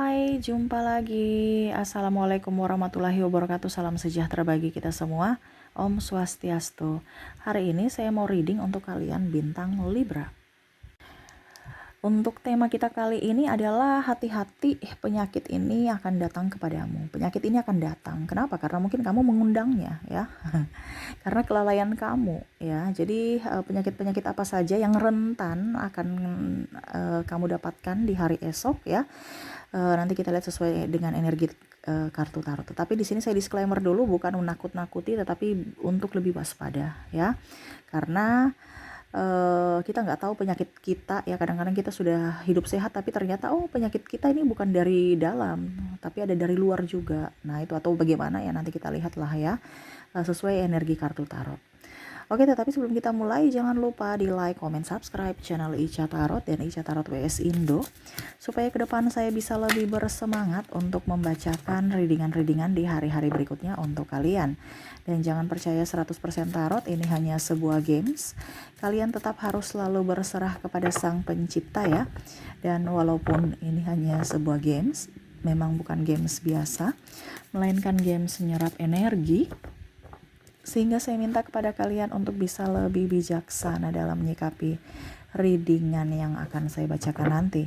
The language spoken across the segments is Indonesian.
Hai, jumpa lagi. Assalamualaikum warahmatullahi wabarakatuh. Salam sejahtera bagi kita semua. Om Swastiastu. Hari ini saya mau reading untuk kalian bintang Libra. Untuk tema kita kali ini adalah hati-hati, penyakit ini akan datang kepadamu. Penyakit ini akan datang. Kenapa? Karena mungkin kamu mengundangnya ya. Karena kelalaian kamu ya. Jadi penyakit-penyakit apa saja yang rentan akan kamu dapatkan di hari esok ya. Nanti kita lihat sesuai dengan energi kartu tarot. Tetapi di sini saya disclaimer dulu, bukan menakut-nakuti tetapi untuk lebih waspada ya. Karena kita nggak tahu penyakit kita ya, kadang-kadang kita sudah hidup sehat tapi ternyata penyakit kita ini bukan dari dalam tapi ada dari luar juga. Nah itu atau bagaimana ya, nanti kita lihatlah ya sesuai energi kartu tarot. Oke, tetapi sebelum kita mulai jangan lupa di like, comment, subscribe channel Ica Tarot dan Ica Tarot WS Indo supaya ke depan saya bisa lebih bersemangat untuk membacakan readingan-readingan di hari-hari berikutnya untuk kalian. Dan jangan percaya 100% tarot, ini hanya sebuah games. Kalian tetap harus selalu berserah kepada Sang Pencipta ya. Dan walaupun ini hanya sebuah games, memang bukan games biasa, melainkan games menyerap energi. Sehingga saya minta kepada kalian untuk bisa lebih bijaksana dalam menyikapi readingan yang akan saya bacakan nanti.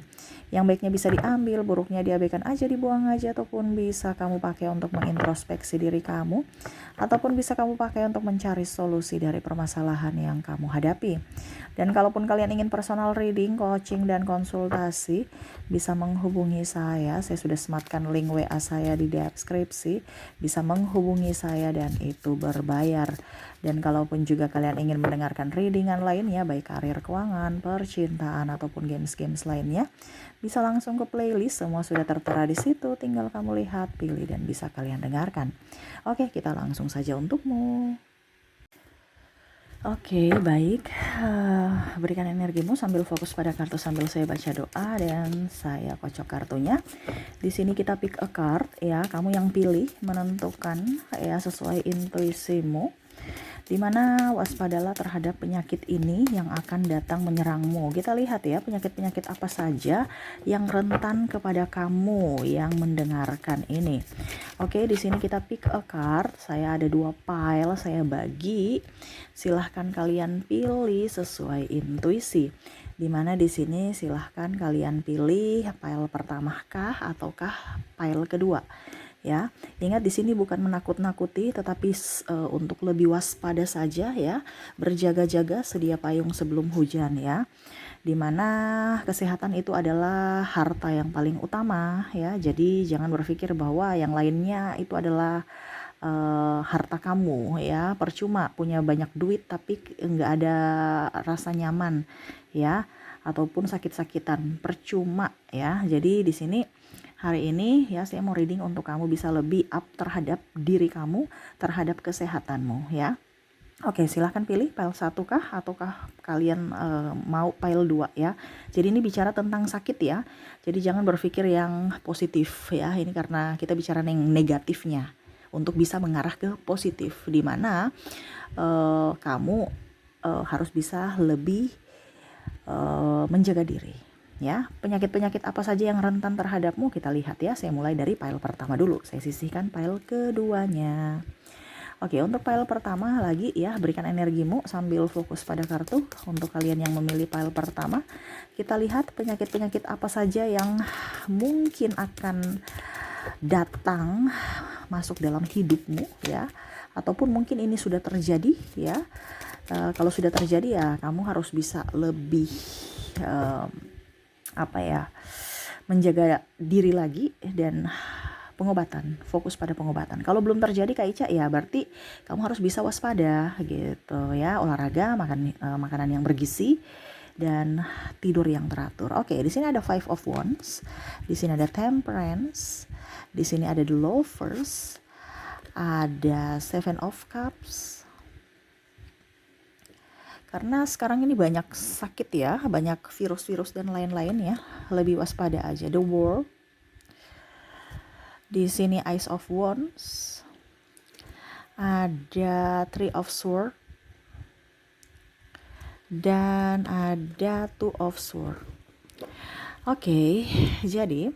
Yang baiknya bisa diambil, buruknya diabaikan aja, dibuang aja, ataupun bisa kamu pakai untuk mengintrospeksi diri kamu, ataupun bisa kamu pakai untuk mencari solusi dari permasalahan yang kamu hadapi. Dan kalaupun kalian ingin personal reading, coaching, dan konsultasi, bisa menghubungi saya. Saya sudah sematkan link WA saya di deskripsi. Bisa menghubungi saya dan itu berbayar. Dan kalaupun juga kalian ingin mendengarkan readingan lainnya, baik karir, keuangan, percintaan, ataupun games-games lainnya, bisa langsung ke playlist. Semua sudah tertera di situ. Tinggal kamu lihat, pilih, dan bisa kalian dengarkan. Oke, kita langsung saja untukmu. Oke, baik. Berikan energimu sambil fokus pada kartu sambil saya baca doa dan saya kocok kartunya. Di sini kita pick a card ya, kamu yang pilih menentukan ya sesuai intuisimu. Dimana waspadalah terhadap penyakit ini yang akan datang menyerangmu. Kita lihat ya penyakit-penyakit apa saja yang rentan kepada kamu yang mendengarkan ini. Oke, di sini kita pick a card. Saya ada 2 pile, saya bagi. Silahkan kalian pilih sesuai intuisi. Dimana di sini silahkan kalian pilih pile pertama kah ataukah pile kedua. Ya, ingat di sini bukan menakut-nakuti tetapi untuk lebih waspada saja ya, berjaga-jaga, sedia payung sebelum hujan ya. Dimana kesehatan itu adalah harta yang paling utama ya. Jadi jangan berpikir bahwa yang lainnya itu adalah harta kamu ya. Percuma punya banyak duit tapi nggak ada rasa nyaman ya, ataupun sakit-sakitan, percuma ya. Jadi di sini hari ini ya saya mau reading untuk kamu bisa lebih up terhadap diri kamu, terhadap kesehatanmu ya. Oke, silahkan pilih pile 1 kah ataukah kalian mau pile 2 ya. Jadi ini bicara tentang sakit ya. Jadi jangan berpikir yang positif ya. Ini karena kita bicara yang negatifnya untuk bisa mengarah ke positif, di mana kamu harus bisa lebih menjaga diri. Ya, penyakit-penyakit apa saja yang rentan terhadapmu kita lihat ya. Saya mulai dari pile pertama dulu. Saya sisihkan pile keduanya. Oke, untuk pile pertama lagi ya, berikan energimu sambil fokus pada kartu. Untuk kalian yang memilih pile pertama, kita lihat penyakit-penyakit apa saja yang mungkin akan datang masuk dalam hidupmu ya. Ataupun mungkin ini sudah terjadi ya. Kalau sudah terjadi ya, kamu harus bisa lebih menjaga diri lagi dan pengobatan, fokus pada pengobatan. Kalau belum terjadi Kak Ica ya berarti kamu harus bisa waspada gitu ya, olahraga, makan makanan yang bergizi dan tidur yang teratur. Oke, di sini ada 5 of Wands, di sini ada Temperance, di sini ada The Lovers, ada 7 of Cups. Karena sekarang ini banyak sakit ya, banyak virus-virus dan lain-lain ya. Lebih waspada aja. The World. Di sini Ace of Wands. Ada 3 of Swords. Dan ada 2 of Swords. Oke, jadi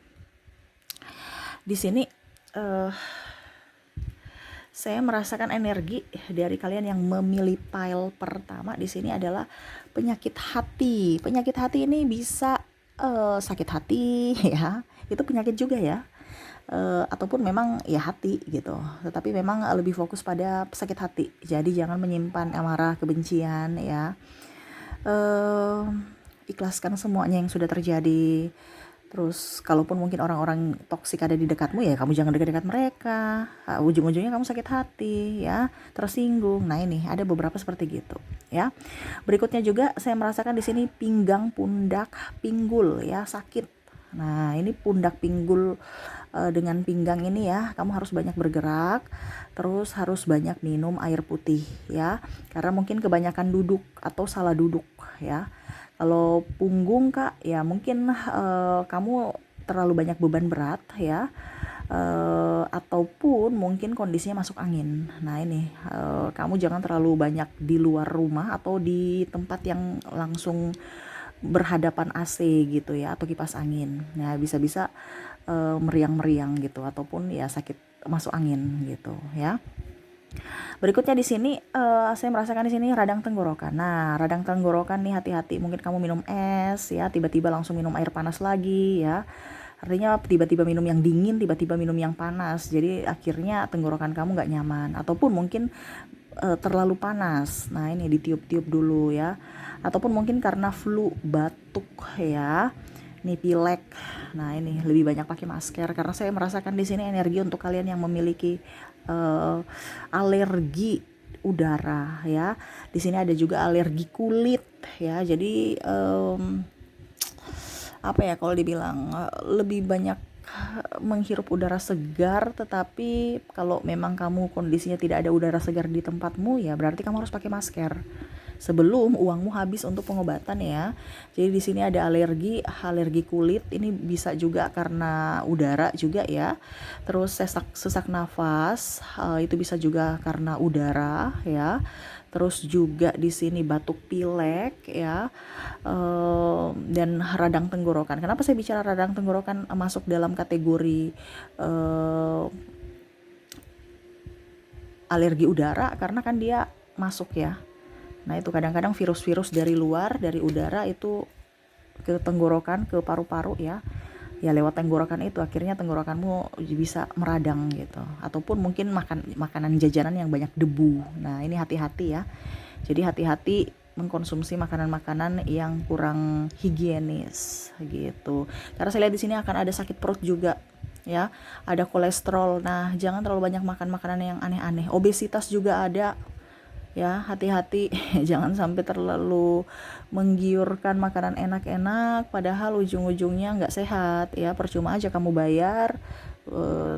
Di sini eh, saya merasakan energi dari kalian yang memilih pile pertama di sini adalah penyakit hati. Penyakit hati ini bisa sakit hati ya. Itu penyakit juga ya. Ataupun memang ya hati gitu. Tetapi memang lebih fokus pada sakit hati. Jadi jangan menyimpan amarah, kebencian ya. eh Ikhlaskan semuanya yang sudah terjadi. Terus kalaupun mungkin orang-orang toksik ada di dekatmu, ya kamu jangan dekat-dekat mereka. Ujung-ujungnya kamu sakit hati ya, tersinggung. Nah, ini ada beberapa seperti gitu ya. Berikutnya juga saya merasakan di sini pinggang, pundak, pinggul ya, sakit. Nah, ini pundak, pinggul dengan pinggang ini ya, kamu harus banyak bergerak, terus harus banyak minum air putih ya. Karena mungkin kebanyakan duduk atau salah duduk ya. Kalau punggung Kak, ya mungkin kamu terlalu banyak beban berat ya. Ataupun mungkin kondisinya masuk angin. Nah ini kamu jangan terlalu banyak di luar rumah atau di tempat yang langsung berhadapan AC gitu ya, atau kipas angin. Nah bisa-bisa meriang-meriang gitu, ataupun ya sakit masuk angin gitu ya. Berikutnya di sini saya merasakan di sini radang tenggorokan. Nah, radang tenggorokan nih hati-hati. Mungkin kamu minum es ya, tiba-tiba langsung minum air panas lagi ya. Artinya tiba-tiba minum yang dingin, tiba-tiba minum yang panas. Jadi akhirnya tenggorokan kamu nggak nyaman. Ataupun mungkin terlalu panas. Nah, ini ditiup-tiup dulu ya. Ataupun mungkin karena flu, batuk ya. Nih pilek. Nah, ini lebih banyak pakai masker karena saya merasakan di sini energi untuk kalian yang memiliki alergi udara ya. Di sini ada juga alergi kulit ya. Jadi apa ya kalau dibilang lebih banyak menghirup udara segar, tetapi kalau memang kamu kondisinya tidak ada udara segar di tempatmu, ya berarti kamu harus pakai masker sebelum uangmu habis untuk pengobatan ya. Jadi di sini ada alergi kulit, ini bisa juga karena udara juga ya. Terus sesak nafas, itu bisa juga karena udara ya. Terus juga di sini batuk pilek ya, dan radang tenggorokan. Kenapa saya bicara radang tenggorokan masuk dalam kategori alergi udara? Karena kan dia masuk ya. Nah itu kadang-kadang virus-virus dari luar, dari udara itu ke tenggorokan, ke paru-paru ya. Ya lewat tenggorokan itu akhirnya tenggorokanmu bisa meradang gitu. Ataupun mungkin makanan jajanan yang banyak debu. Nah ini hati-hati ya. Jadi hati-hati mengkonsumsi makanan-makanan yang kurang higienis gitu. Karena saya lihat di sini akan ada sakit perut juga ya, ada kolesterol. Nah, jangan terlalu banyak makan makanan yang aneh-aneh. Obesitas juga ada ya, hati-hati. Jangan sampai terlalu menggiurkan makanan enak-enak padahal ujung-ujungnya nggak sehat ya, percuma aja kamu bayar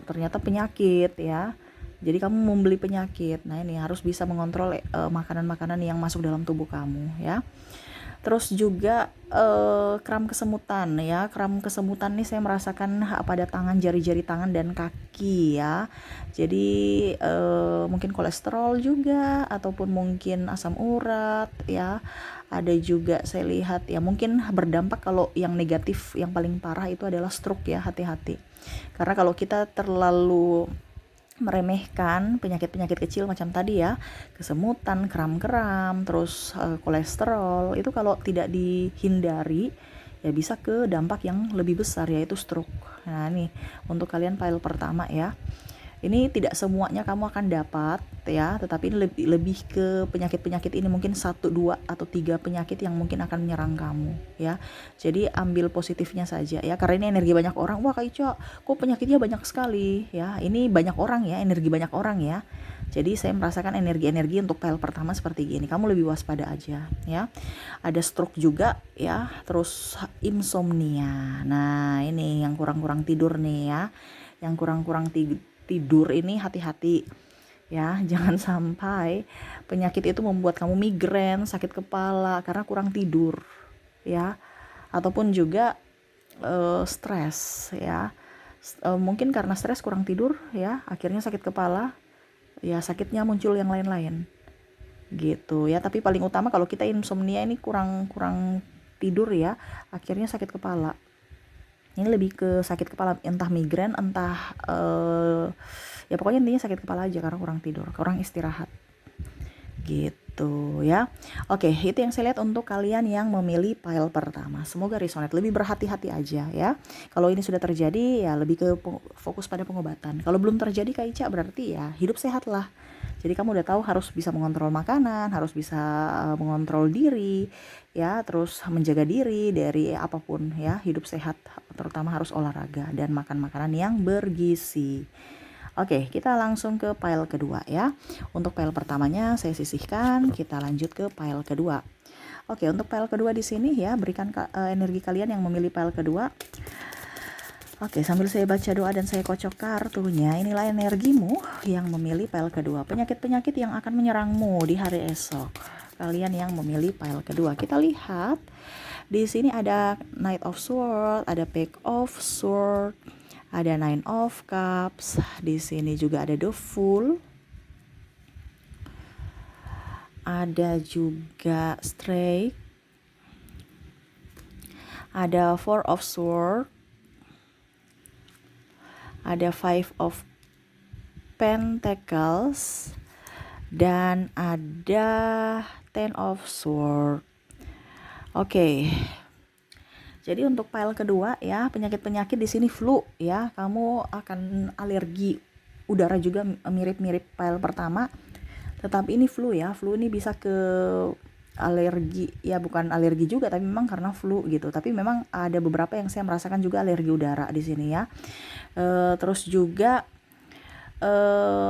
ternyata penyakit ya. Jadi kamu membeli penyakit. Nah ini harus bisa mengontrol makanan-makanan yang masuk dalam tubuh kamu ya. Terus juga kram kesemutan ya. Kram kesemutan nih saya merasakan pada tangan, jari-jari tangan dan kaki ya. Jadi mungkin kolesterol juga, ataupun mungkin asam urat ya. Ada juga saya lihat ya, mungkin berdampak. Kalau yang negatif yang paling parah itu adalah stroke ya, hati-hati. Karena kalau kita terlalu meremehkan penyakit-penyakit kecil macam tadi ya, kesemutan, kram-kram, terus kolesterol, itu kalau tidak dihindari ya bisa ke dampak yang lebih besar, yaitu stroke. Nah nih untuk kalian file pertama ya, ini tidak semuanya kamu akan dapat ya, tetapi ini lebih ke penyakit-penyakit ini, mungkin 1, 2, atau 3 penyakit yang mungkin akan menyerang kamu ya. Jadi ambil positifnya saja ya, karena ini energi banyak orang. Wah Kak Ica, kok penyakitnya banyak sekali ya. Ini banyak orang ya, energi banyak orang ya. Jadi saya merasakan energi-energi untuk file pertama seperti gini. Kamu lebih waspada aja ya. Ada stroke juga ya, terus insomnia. Nah ini yang kurang-kurang tidur nih ya. Yang kurang-kurang tidur ini hati-hati ya. Jangan sampai penyakit itu membuat kamu migrain, sakit kepala karena kurang tidur ya. Ataupun juga stres ya. Mungkin karena stres, kurang tidur ya, akhirnya sakit kepala ya, sakitnya muncul yang lain-lain gitu ya. Tapi paling utama kalau kita insomnia ini kurang tidur ya, akhirnya sakit kepala Ini lebih ke sakit kepala, entah migrain, entah ya pokoknya intinya sakit kepala aja karena kurang tidur, kurang istirahat. Gitu ya. Oke, itu yang saya lihat untuk kalian yang memilih pile pertama. Semoga resonate, lebih berhati-hati aja ya. Kalau ini sudah terjadi ya lebih ke fokus pada pengobatan. Kalau belum terjadi Kak Ica berarti ya hidup sehat lah. Jadi kamu udah tahu harus bisa mengontrol makanan, harus bisa mengontrol diri ya, terus menjaga diri dari apapun ya, hidup sehat, terutama harus olahraga dan makan makanan yang bergizi. Oke, kita langsung ke pile kedua ya. Untuk pile pertamanya saya sisihkan, kita lanjut ke pile kedua. Oke, untuk pile kedua di sini ya, berikan energi kalian yang memilih pile kedua. Oke, sambil saya baca doa dan saya kocok kartunya, inilah energimu yang memilih pile kedua. Penyakit-penyakit yang akan menyerangmu di hari esok. Kalian yang memilih pile kedua. Kita lihat di sini ada Knight of Swords, ada Page of Swords, ada Nine of Cups. Di sini juga ada The Fool. Ada juga Strike. Ada Four of Swords. Ada Five of Pentacles dan ada Ten of Swords. Oke. Jadi untuk pile kedua ya, penyakit-penyakit di sini flu ya. Kamu akan alergi udara juga mirip-mirip pile pertama. Tetapi ini flu ya. Flu ini bisa ke alergi ya, bukan alergi juga tapi memang karena flu gitu. Tapi memang ada beberapa yang saya merasakan juga alergi udara di sini ya. Terus juga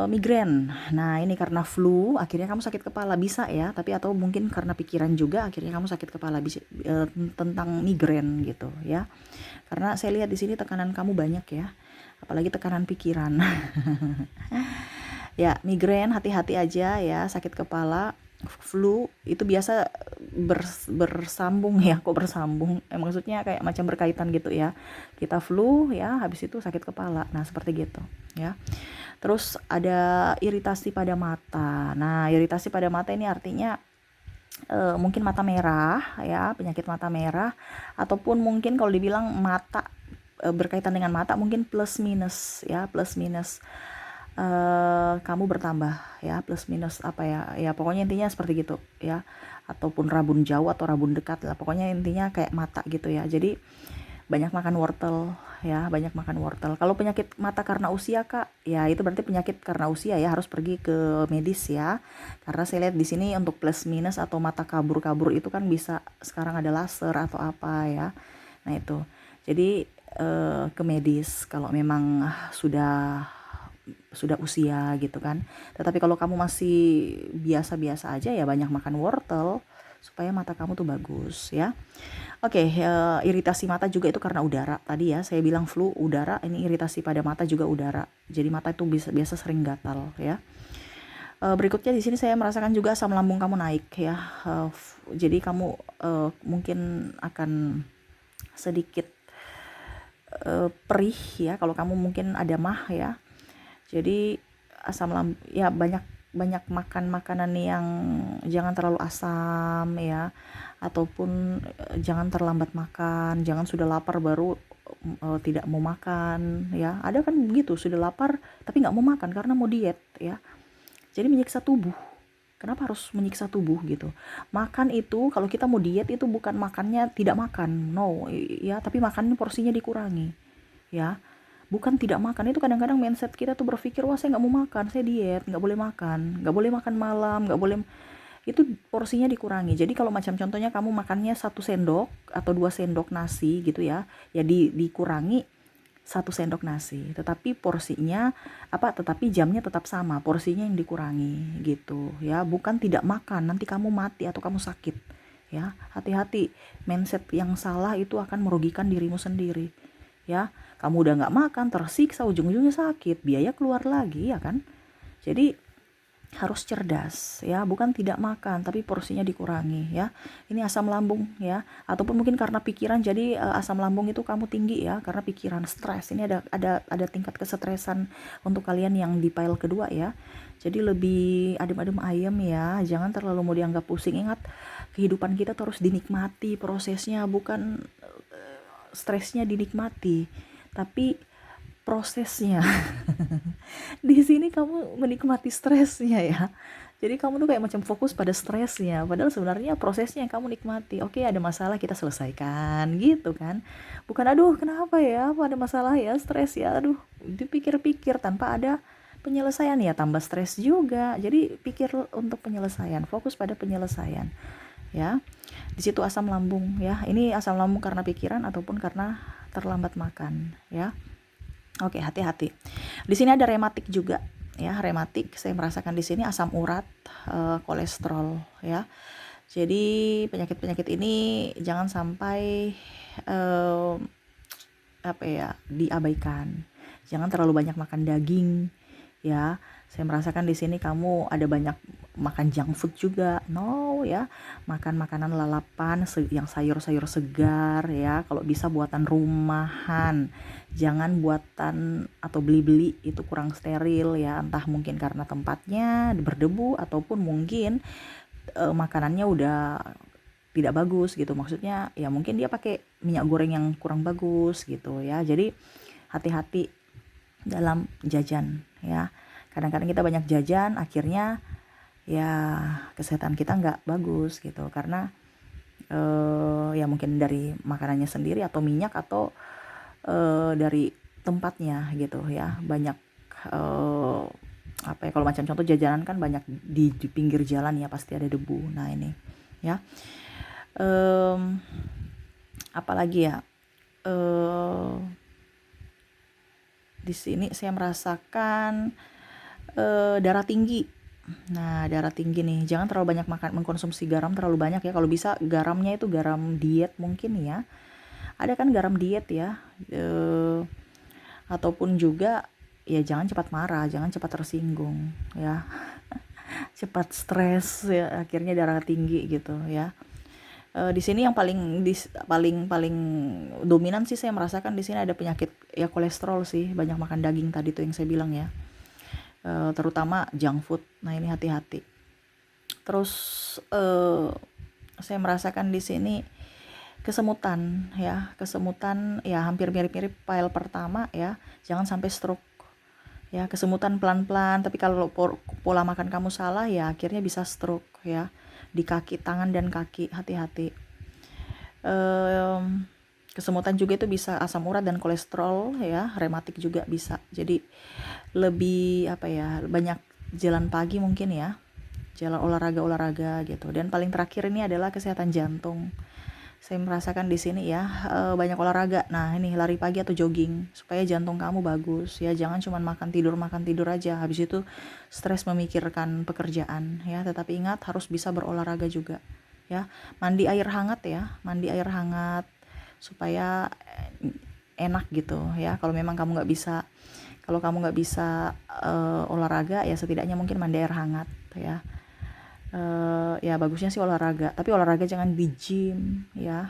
migrain. Nah, ini karena flu akhirnya kamu sakit kepala bisa ya, tapi atau mungkin karena pikiran juga akhirnya kamu sakit kepala tentang migrain gitu ya. Karena saya lihat di sini tekanan kamu banyak ya. Apalagi tekanan pikiran. Ya, migrain hati-hati aja ya, sakit kepala, flu itu biasa bersambung ya, kok bersambung? Maksudnya kayak macam berkaitan gitu ya. Kita flu ya, habis itu sakit kepala. Nah, seperti gitu ya. Terus ada iritasi pada mata. Nah, iritasi pada mata ini artinya mungkin mata merah ya, penyakit mata merah, ataupun mungkin kalau dibilang mata berkaitan dengan mata mungkin plus minus ya, plus minus kamu bertambah ya, plus minus apa ya, ya pokoknya intinya seperti gitu ya, ataupun rabun jauh atau rabun dekat lah, pokoknya intinya kayak mata gitu ya. Jadi banyak makan wortel ya, banyak makan wortel. Kalau penyakit mata karena usia Kak, ya itu berarti penyakit karena usia ya, harus pergi ke medis ya. Karena saya lihat di sini untuk plus minus atau mata kabur-kabur itu kan bisa sekarang ada laser atau apa ya. Nah itu. Jadi ke medis kalau memang sudah usia gitu kan. Tetapi kalau kamu masih biasa-biasa aja ya banyak makan wortel supaya mata kamu tuh bagus ya. Oke, iritasi mata juga itu karena udara. Tadi ya saya bilang flu udara, ini iritasi pada mata juga udara. Jadi mata itu biasa sering gatal ya. Berikutnya di sini saya merasakan juga asam lambung kamu naik ya. Jadi kamu mungkin akan sedikit perih ya kalau kamu mungkin ada mah ya. Jadi asam lambung ya, banyak makan makanan yang jangan terlalu asam ya, ataupun jangan terlambat makan, jangan sudah lapar baru tidak mau makan ya. Ada kan begitu, sudah lapar tapi nggak mau makan karena mau diet ya. Jadi menyiksa tubuh. Kenapa harus menyiksa tubuh gitu? Makan itu kalau kita mau diet itu bukan makannya tidak makan, no ya, tapi makannya porsinya dikurangi ya. Bukan tidak makan, itu kadang-kadang mindset kita tuh berpikir, wah saya nggak mau makan, saya diet, nggak boleh makan malam, nggak boleh, itu porsinya dikurangi. Jadi kalau macam contohnya kamu makannya 1 sendok atau 2 sendok nasi gitu ya, ya dikurangi 1 sendok nasi, tetapi porsinya tetapi jamnya tetap sama, porsinya yang dikurangi gitu ya. Bukan tidak makan, nanti kamu mati atau kamu sakit ya. Hati-hati, mindset yang salah itu akan merugikan dirimu sendiri ya. Kamu udah nggak makan, tersiksa, ujung-ujungnya sakit, biaya keluar lagi ya kan. Jadi harus cerdas ya, bukan tidak makan tapi porsinya dikurangi ya. Ini asam lambung ya, ataupun mungkin karena pikiran, jadi asam lambung itu kamu tinggi ya karena pikiran, stres. Ini ada tingkat kesetresan untuk kalian yang di pile kedua ya. Jadi lebih adem-adem ayem ya, jangan terlalu mau dianggap pusing. Ingat, kehidupan kita terus dinikmati prosesnya, bukan stresnya dinikmati, tapi prosesnya. Di sini kamu menikmati stresnya ya. Jadi kamu tuh kayak macam fokus pada stresnya, padahal sebenarnya prosesnya yang kamu nikmati. Oke, ada masalah kita selesaikan gitu kan. Bukan aduh kenapa ya, apa ada masalah ya, stres ya, aduh dipikir-pikir tanpa ada penyelesaian ya tambah stres juga. Jadi pikir untuk penyelesaian, fokus pada penyelesaian ya. Di situ asam lambung ya. Ini asam lambung karena pikiran ataupun karena terlambat makan ya. Oke, hati-hati. Di sini ada rematik juga ya, rematik saya merasakan di sini asam urat, kolesterol ya. Jadi penyakit-penyakit ini jangan sampai eh, apa ya, diabaikan. Jangan terlalu banyak makan daging ya. Saya merasakan di sini kamu ada banyak makan junk food juga. No ya. Makan makanan lalapan yang sayur-sayur segar ya. Kalau bisa buatan rumahan. Jangan buatan atau beli-beli, itu kurang steril ya. Entah mungkin karena tempatnya berdebu ataupun mungkin makanannya udah tidak bagus gitu. Maksudnya ya mungkin dia pakai minyak goreng yang kurang bagus gitu ya. Jadi hati-hati dalam jajan ya. Kadang-kadang kita banyak jajan, akhirnya ya kesehatan kita nggak bagus gitu, karena ya mungkin dari makanannya sendiri atau minyak atau dari tempatnya gitu ya. Banyak apa ya, kalau macam contoh jajanan kan banyak di pinggir jalan ya, pasti ada debu. Nah ini ya, apalagi ya, di sini saya merasakan darah tinggi. Nah, darah tinggi nih, jangan terlalu banyak mengkonsumsi garam terlalu banyak ya. Kalau bisa garamnya itu garam diet mungkin ya. Ada kan garam diet ya. Ataupun juga ya jangan cepat marah, jangan cepat tersinggung ya. Cepat stres ya, akhirnya darah tinggi gitu ya. Di sini yang paling dominan sih saya merasakan di sini ada penyakit ya, kolesterol sih, banyak makan daging tadi tuh yang saya bilang ya. Terutama junk food. Nah, ini hati-hati. Terus saya merasakan di sini kesemutan ya, hampir mirip-mirip file pertama ya. Jangan sampai stroke ya. Kesemutan pelan-pelan, tapi kalau pola makan kamu salah ya akhirnya bisa stroke ya. Di kaki, tangan dan kaki, hati-hati. Kesemutan juga itu bisa asam urat dan kolesterol ya, rematik juga bisa. Jadi lebih apa ya, banyak jalan pagi mungkin ya, jalan olahraga gitu. Dan paling terakhir ini adalah kesehatan jantung. Saya merasakan di sini ya, banyak olahraga. Nah ini lari pagi atau jogging supaya jantung kamu bagus ya. Jangan cuma makan tidur aja, habis itu stres memikirkan pekerjaan ya. Tetapi ingat harus bisa berolahraga juga ya. Mandi air hangat supaya enak gitu ya. Kalau kamu nggak bisa olahraga ya, setidaknya mungkin mandi air hangat ya. Ya bagusnya sih olahraga, tapi olahraga jangan di gym ya.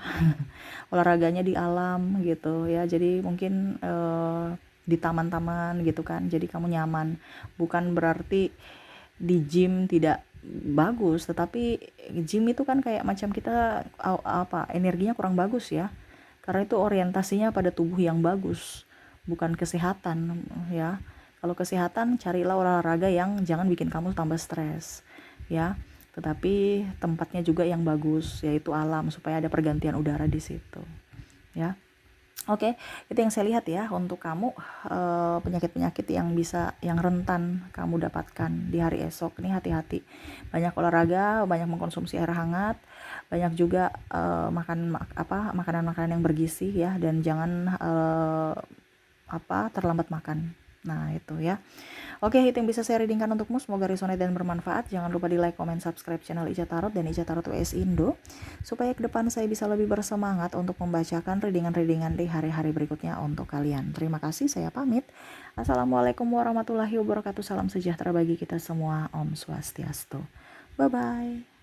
Olahraganya di alam gitu ya. Jadi mungkin di taman-taman gitu kan, jadi kamu nyaman. Bukan berarti di gym tidak bagus, tetapi gym itu kan kayak macam kita energinya kurang bagus ya, karena itu orientasinya pada tubuh yang bagus, bukan kesehatan ya. Kalau kesehatan, carilah olahraga yang jangan bikin kamu tambah stres ya, tetapi tempatnya juga yang bagus, yaitu alam, supaya ada pergantian udara di situ ya. Oke, itu yang saya lihat ya untuk kamu, penyakit-penyakit yang rentan kamu dapatkan di hari esok. Ini hati-hati, banyak olahraga, banyak mengkonsumsi air hangat, banyak juga makan makanan-makanan yang bergizi ya, dan jangan terlambat makan. Nah itu ya. Oke, itu yang bisa saya readingkan untukmu. Semoga resonate dan bermanfaat. Jangan lupa di like, comment, subscribe channel Ica Tarot dan Ica Tarot WS Indo, supaya ke depan saya bisa lebih bersemangat untuk membacakan readingan-readingan di hari-hari berikutnya untuk kalian. Terima kasih, saya pamit. Assalamualaikum warahmatullahi wabarakatuh. Salam sejahtera bagi kita semua. Om Swastiastu. Bye-bye.